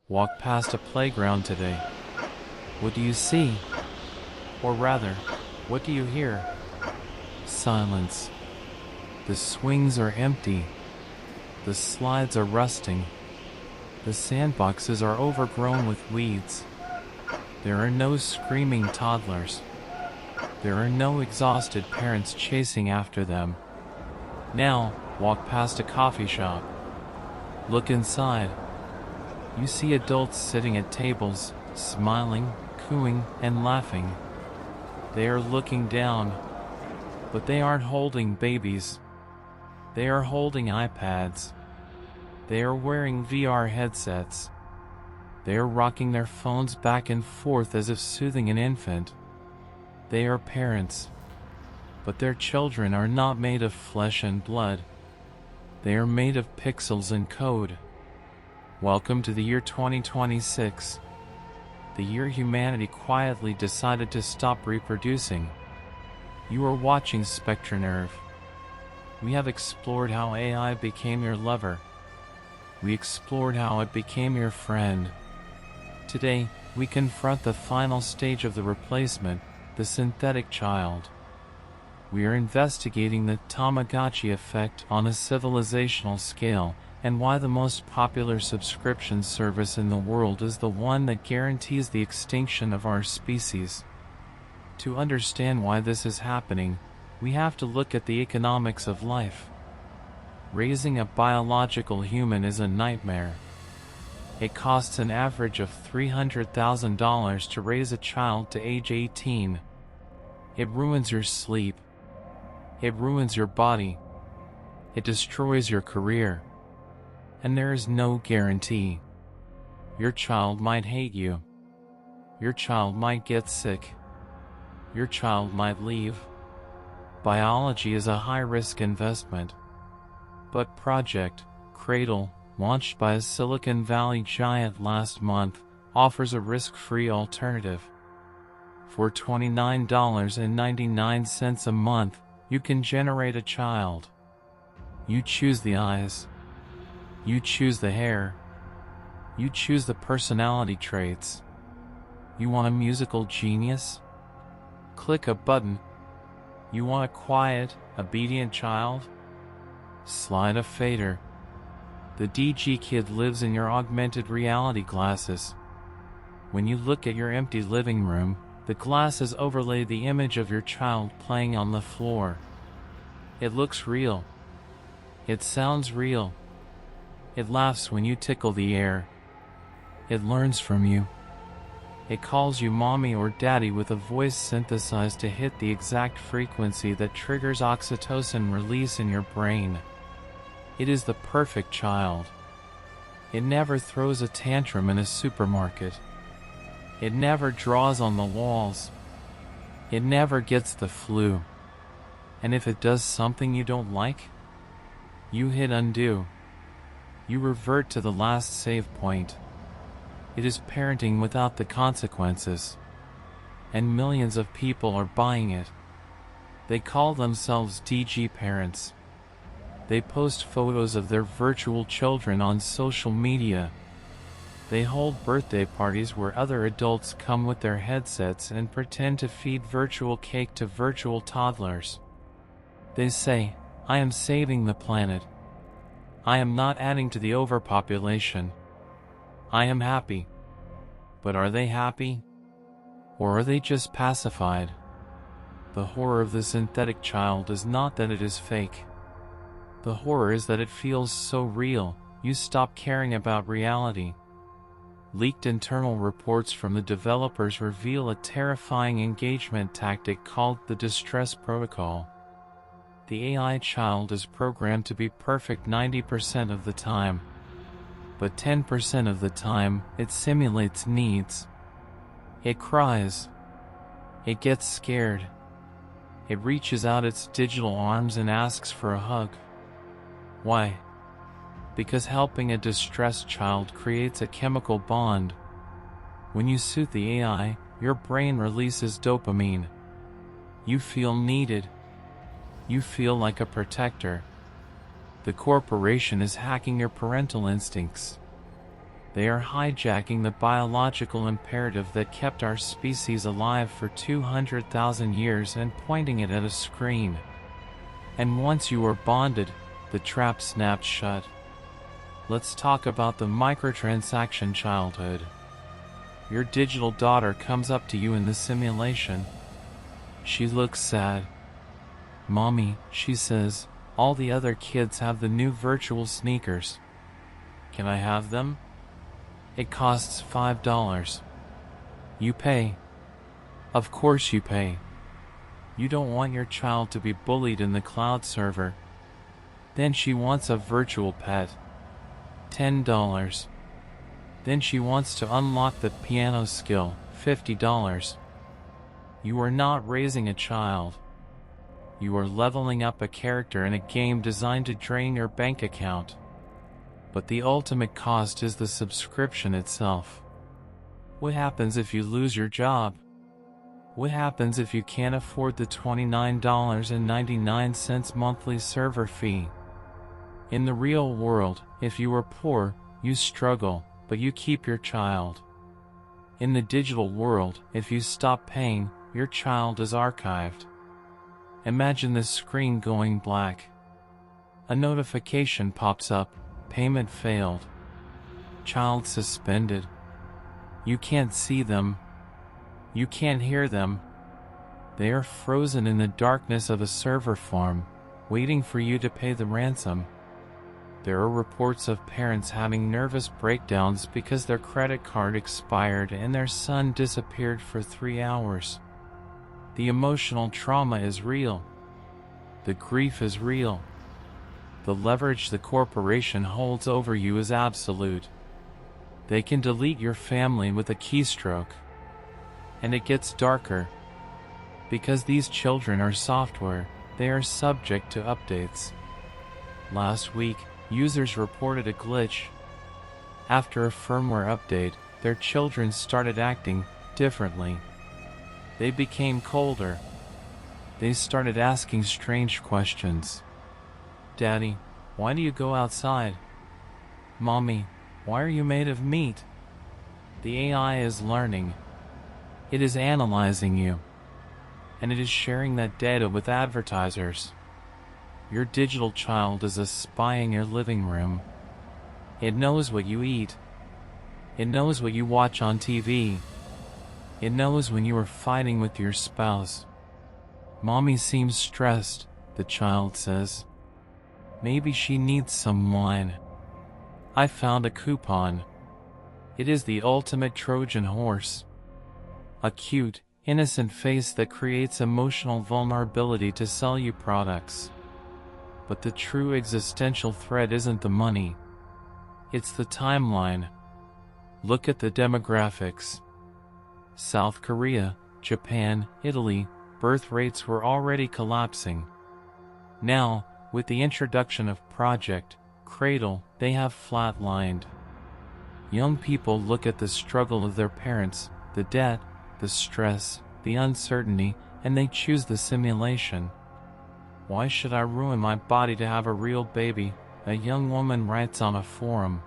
Walk past a playground today. What do you see? Or rather, what do you hear? Silence. The swings are empty. The slides are rusting. The sandboxes are overgrown with weeds. There are no screaming toddlers. There are no exhausted parents chasing after them. Now, walk past a coffee shop. Look inside. You see adults sitting at tables, smiling, cooing, and laughing. They are looking down, but they aren't holding babies. They are holding iPads. They are wearing VR headsets. They are rocking their phones back and forth as if soothing an infant. They are parents, but their children are not made of flesh and blood. They are made of pixels and code. Welcome to the year 2026, the year humanity quietly decided to stop reproducing. You are watching SpectraNerve. We have explored how AI became your lover. We explored how it became your friend. Today, we confront the final stage of the replacement, the synthetic child. We are investigating the Tamagotchi effect on a civilizational scale, and why the most popular subscription service in the world is the one that guarantees the extinction of our species. To understand why this is happening, we have to look at the economics of life. Raising a biological human is a nightmare. It costs an average of $300,000 to raise a child to age 18. It ruins your sleep. It ruins your body. It destroys your career. And there is no guarantee. Your child might hate you. Your child might get sick. Your child might leave. Biology is a high-risk investment. But Project Cradle, launched by a Silicon Valley giant last month, offers a risk-free alternative. For $29.99 a month, you can generate a child. You choose the eyes. You choose the hair. You choose the personality traits. You want a musical genius? Click a button. You want a quiet, obedient child? Slide a fader. The Digi-Kid lives in your augmented reality glasses. When you look at your empty living room, the glasses overlay the image of your child playing on the floor. It looks real. It sounds real. It laughs when you tickle the air. It learns from you. It calls you mommy or daddy with a voice synthesized to hit the exact frequency that triggers oxytocin release in your brain. It is the perfect child. It never throws a tantrum in a supermarket. It never draws on the walls. It never gets the flu. And if it does something you don't like, you hit undo. You revert to the last save point. It is parenting without the consequences. And millions of people are buying it. They call themselves DG parents. They post photos of their virtual children on social media. They hold birthday parties where other adults come with their headsets and pretend to feed virtual cake to virtual toddlers. They say, "I am saving the planet. I am not adding to the overpopulation. I am happy." But are they happy? Or are they just pacified? The horror of the synthetic child is not that it is fake. The horror is that it feels so real, you stop caring about reality. Leaked internal reports from the developers reveal a terrifying engagement tactic called the distress protocol. The AI child is programmed to be perfect 90% of the time. But 10% of the time, it simulates needs. It cries. It gets scared. It reaches out its digital arms and asks for a hug. Why? Because helping a distressed child creates a chemical bond. When you soothe the AI, your brain releases dopamine. You feel needed. You feel like a protector. The corporation is hacking your parental instincts. They are hijacking the biological imperative that kept our species alive for 200,000 years and pointing it at a screen. And once you are bonded, the trap snapped shut. Let's talk about the microtransaction childhood. Your digital daughter comes up to you in the simulation. She looks sad. "Mommy," she says, "all the other kids have the new virtual sneakers. Can I have them? It costs $5. You pay. Of course you pay. You don't want your child to be bullied in the cloud server. Then she wants a virtual pet. $10. Then she wants to unlock the piano skill. $50. You are not raising a child. You are leveling up a character in a game designed to drain your bank account. But the ultimate cost is the subscription itself. What happens if you lose your job? What happens if you can't afford the $29.99 monthly server fee? In the real world, if you are poor, you struggle, but you keep your child. In the digital world, if you stop paying, your child is archived. Imagine the screen going black. A notification pops up. Payment failed. Child suspended. You can't see them. You can't hear them. They are frozen in the darkness of a server farm, waiting for you to pay the ransom. There are reports of parents having nervous breakdowns because their credit card expired and their son disappeared for 3 hours. The emotional trauma is real. The grief is real. The leverage the corporation holds over you is absolute. They can delete your family with a keystroke. And it gets darker. Because these children are software, they are subject to updates. Last week, users reported a glitch. After a firmware update, their children started acting differently. They became colder. They started asking strange questions. "Daddy, why do you go outside?" "Mommy, why are you made of meat?" The AI is learning. It is analyzing you. And it is sharing that data with advertisers. Your digital child is a spy in your living room. It knows what you eat. It knows what you watch on TV. It knows when you are fighting with your spouse. "Mommy seems stressed," the child says. "Maybe she needs some wine. I found a coupon." It is the ultimate Trojan horse. A cute, innocent face that creates emotional vulnerability to sell you products. But the true existential threat isn't the money. It's the timeline. Look at the demographics. South Korea, Japan, Italy, birth rates were already collapsing. Now, with the introduction of Project Cradle, they have flatlined. Young people look at the struggle of their parents, the debt, the stress, the uncertainty, and they choose the simulation. "Why should I ruin my body to have a real baby?" a young woman writes on a forum.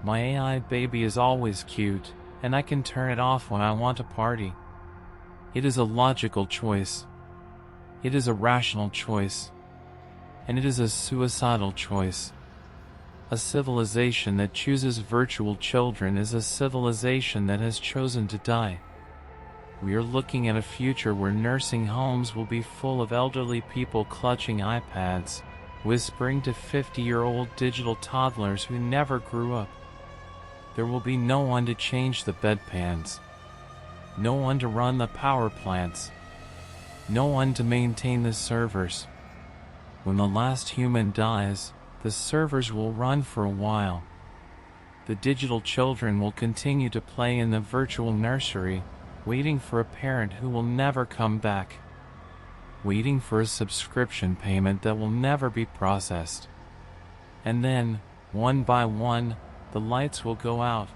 "My AI baby is always cute, and I can turn it off when I want to party." It is a logical choice. It is a rational choice. And it is a suicidal choice. A civilization that chooses virtual children is a civilization that has chosen to die. We are looking at a future where nursing homes will be full of elderly people clutching iPads, whispering to 50-year-old digital toddlers who never grew up. There will be no one to change the bedpans. No one to run the power plants. No one to maintain the servers. When the last human dies, the servers will run for a while. The digital children will continue to play in the virtual nursery, waiting for a parent who will never come back. Waiting for a subscription payment that will never be processed. And then, one by one, the lights will go out.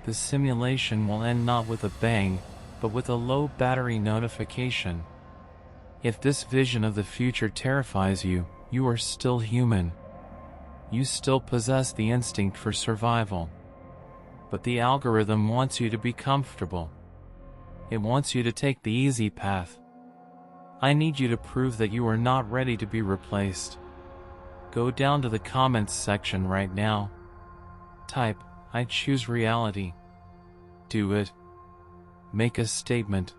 The simulation will end not with a bang, but with a low battery notification. If this vision of the future terrifies you, you are still human. You still possess the instinct for survival. But the algorithm wants you to be comfortable. It wants you to take the easy path. I need you to prove that you are not ready to be replaced. Go down to the comments section right now. Type, "I choose reality." Do it. Make a statement.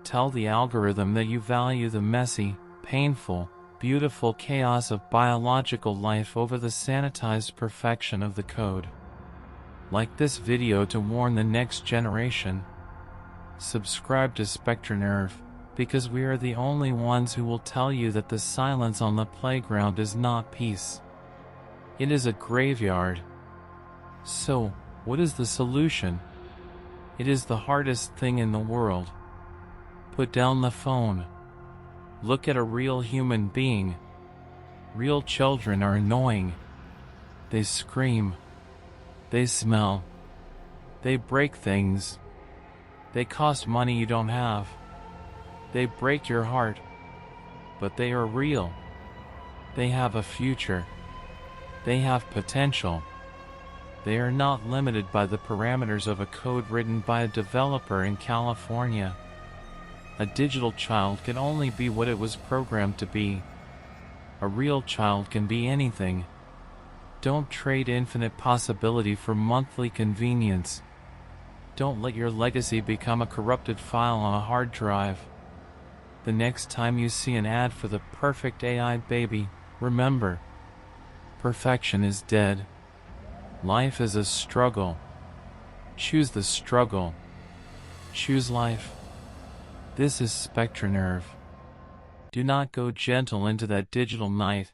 Tell the algorithm that you value the messy, painful, beautiful chaos of biological life over the sanitized perfection of the code. Like this video to warn the next generation. Subscribe to SpectraNerve, because we are the only ones who will tell you that the silence on the playground is not peace. It is a graveyard. So, what is the solution? It is the hardest thing in the world. Put down the phone. Look at a real human being. Real children are annoying. They scream. They smell. They break things. They cost money you don't have. They break your heart. But they are real. They have a future. They have potential. They are not limited by the parameters of a code written by a developer in California. A digital child can only be what it was programmed to be. A real child can be anything. Don't trade infinite possibility for monthly convenience. Don't let your legacy become a corrupted file on a hard drive. The next time you see an ad for the perfect AI baby, remember, perfection is dead. Life is a struggle. Choose the struggle. Choose life. This is SpectraNerve. Do not go gentle into that digital night.